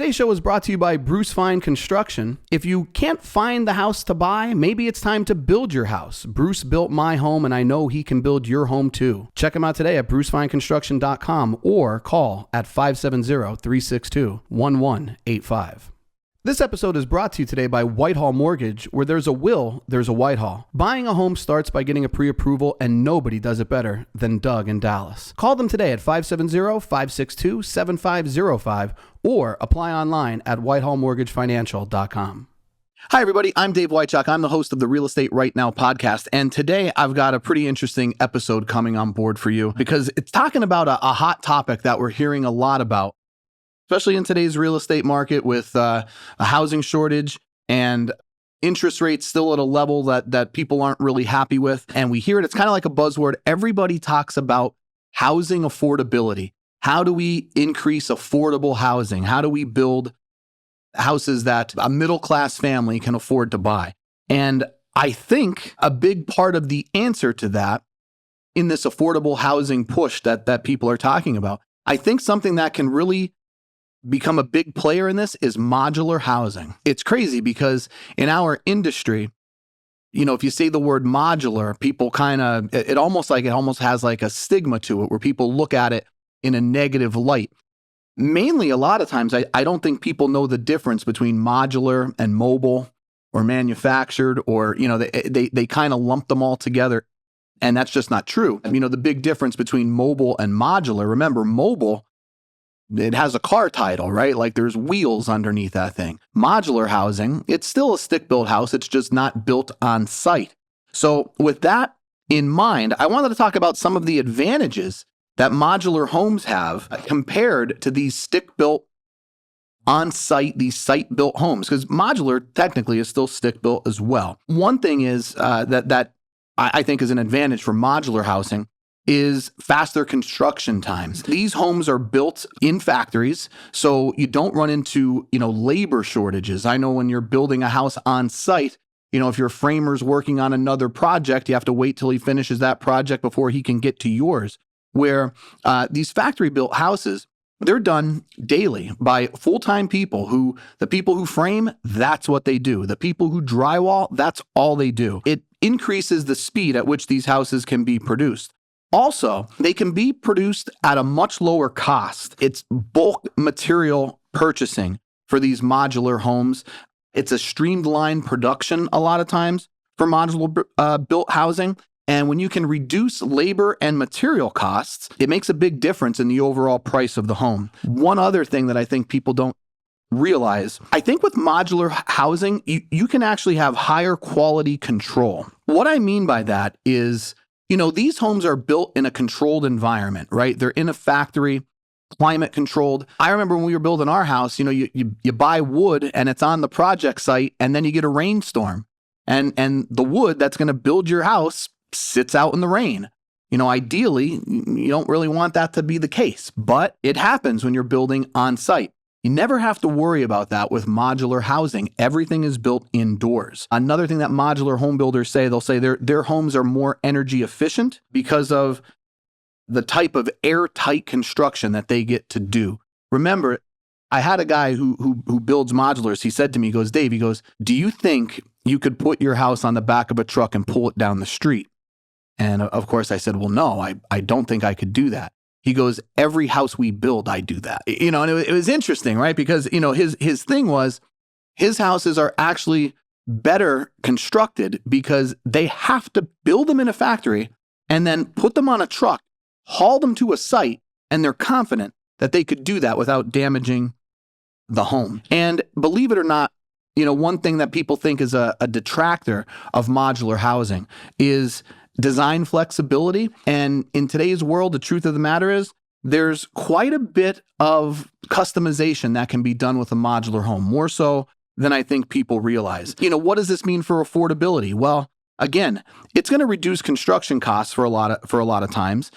Today's show is brought to you by Bruce Fine Construction. If you can't find the house to buy, maybe it's time to build your house. Bruce built my home, and I know he can build your home too. Check him out today at brucefineconstruction.com or call at 570-362-1185. This episode is brought to you today by Whitehall Mortgage. Where there's a will, there's a Whitehall. Buying a home starts by getting a pre-approval, and nobody does it better than Doug in Dallas. Call them today at 570-562-7505 or apply online at whitehallmortgagefinancial.com. Hi, everybody. I'm Dave Wychak. I'm the host of the Real Estate Right Now podcast. And today I've got a pretty interesting episode coming on board for you because it's talking about a hot topic that we're hearing a lot about, especially in today's real estate market with a housing shortage and interest rates still at a level that people aren't really happy with. And we hear it. It's kind of like a buzzword. Everybody talks about housing affordability. How do we increase affordable housing? How do we build houses that a middle-class family can afford to buy? And I think a big part of the answer to that in this affordable housing push that people are talking about, I think something that can really become a big player in this is modular housing. It's crazy because in our industry, if you say the word modular, people it almost has like a stigma to it where people look at it in a negative light. Mainly, a lot of times, I don't think people know the difference between modular and mobile or manufactured, or, they kind of lump them all together. And that's just not true. The big difference between mobile and modular, remember, mobile, it has a car title, right? Like there's wheels underneath that thing. Modular housing, it's still a stick-built house. It's just not built on site. So with that in mind, I wanted to talk about some of the advantages that modular homes have compared to these stick-built on-site, these site-built homes, because modular technically is still stick-built as well. One thing is that I think is an advantage for modular housing is faster construction times. These homes are built in factories, so you don't run into, labor shortages. I know when you're building a house on site, if your framer's working on another project, you have to wait till he finishes that project before he can get to yours. Where these factory-built houses, they're done daily by full-time people the people who frame, that's what they do. The people who drywall, that's all they do. It increases the speed at which these houses can be produced. Also, they can be produced at a much lower cost. It's bulk material purchasing for these modular homes. It's a streamlined production a lot of times for modular built housing. And when you can reduce labor and material costs, it makes a big difference in the overall price of the home. One other thing that I think people don't realize, I think with modular housing, you can actually have higher quality control. What I mean by that is, these homes are built in a controlled environment, right? They're in a factory, climate controlled. I remember when we were building our house, you buy wood and it's on the project site, and then you get a rainstorm. And the wood that's going to build your house sits out in the rain. Ideally, you don't really want that to be the case, but it happens when you're building on site. You never have to worry about that with modular housing. Everything is built indoors. Another thing that modular home builders say, they'll say their homes are more energy efficient because of the type of airtight construction that they get to do. Remember, I had a guy who builds modulars. He said to me, Dave, do you think you could put your house on the back of a truck and pull it down the street? And of course I said, well, no, I don't think I could do that. He goes, every house we build, I do that. And it was interesting, right? Because, his thing was his houses are actually better constructed because they have to build them in a factory and then put them on a truck, haul them to a site, and they're confident that they could do that without damaging the home. And believe it or not, one thing that people think is a detractor of modular housing is design flexibility. And in today's world, the truth of the matter is there's quite a bit of customization that can be done with a modular home, more so than I think people realize. What does this mean for affordability? Well, again, it's going to reduce construction costs for a lot of times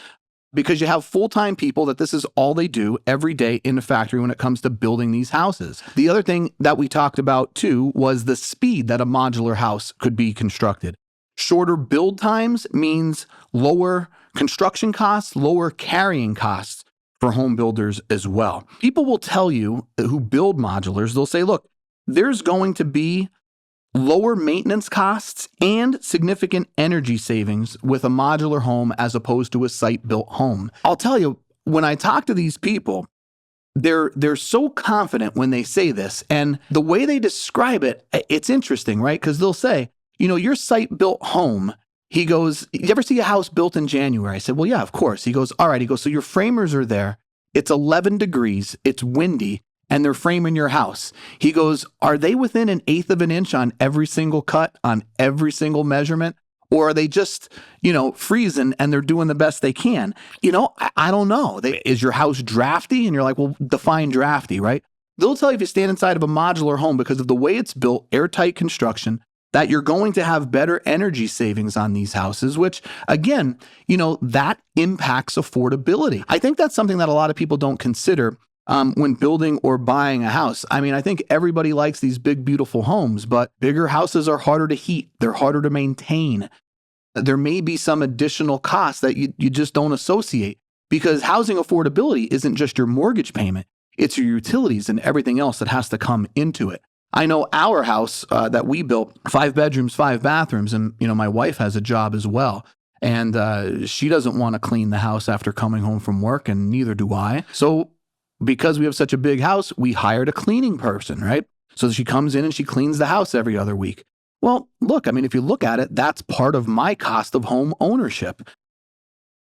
because you have full-time people that this is all they do every day in the factory when it comes to building these houses. The other thing that we talked about too was the speed that a modular house could be constructed. Shorter build times means lower construction costs, lower carrying costs for home builders as well. People will tell you who build modulars, they'll say, look, there's going to be lower maintenance costs and significant energy savings with a modular home as opposed to a site-built home. I'll tell you, when I talk to these people, they're so confident when they say this, and the way they describe it, it's interesting, right? Because they'll say, your site-built home, he goes, you ever see a house built in January? I said, well, yeah, of course. He goes, all right. He goes, so your framers are there. It's 11 degrees. It's windy. And they're framing your house. He goes, are they within 1/8 of an inch on every single cut, on every single measurement? Or are they just, freezing and they're doing the best they can? I don't know. Is your house drafty? And you're like, well, define drafty, right? They'll tell you if you stand inside of a modular home because of the way it's built, airtight construction, that you're going to have better energy savings on these houses, which again, that impacts affordability. I think that's something that a lot of people don't consider when building or buying a house. I mean, I think everybody likes these big, beautiful homes, but bigger houses are harder to heat. They're harder to maintain. There may be some additional costs that you just don't associate, because housing affordability isn't just your mortgage payment. It's your utilities and everything else that has to come into it. I know our house that we built, 5 bedrooms, 5 bathrooms, and my wife has a job as well. And she doesn't want to clean the house after coming home from work, and neither do I. So because we have such a big house, we hired a cleaning person, right? So she comes in and she cleans the house every other week. Well, look, if you look at it, that's part of my cost of home ownership.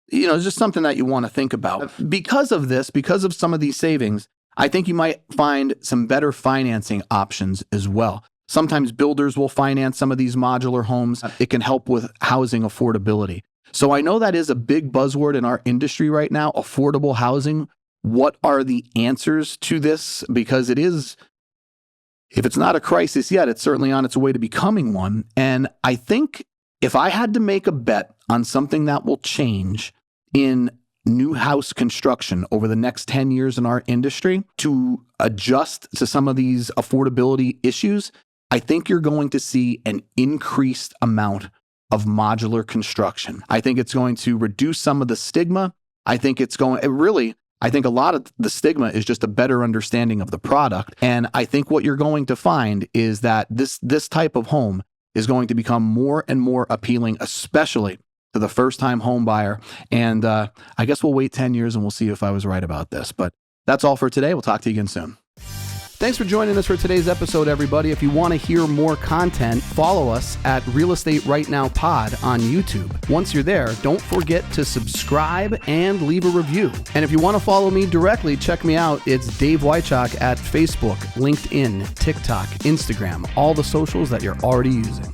It's just something that you want to think about. Because of this, because of some of these savings, I think you might find some better financing options as well. Sometimes builders will finance some of these modular homes. It can help with housing affordability. So I know that is a big buzzword in our industry right now, affordable housing. What are the answers to this? Because it is, if it's not a crisis yet, it's certainly on its way to becoming one. And I think if I had to make a bet on something that will change in new house construction over the next 10 years in our industry to adjust to some of these affordability issues, I think you're going to see an increased amount of modular construction. I think it's going to reduce some of the stigma. I think a lot of the stigma is just a better understanding of the product. And I think what you're going to find is that this type of home is going to become more and more appealing, especially to the first-time home buyer. And I guess we'll wait 10 years and we'll see if I was right about this. But that's all for today. We'll talk to you again soon. Thanks for joining us for today's episode, everybody. If you want to hear more content, follow us at Real Estate Right Now Pod on YouTube. Once you're there, don't forget to subscribe and leave a review. And if you want to follow me directly, check me out. It's Dave Wychock at Facebook, LinkedIn, TikTok, Instagram, all the socials that you're already using.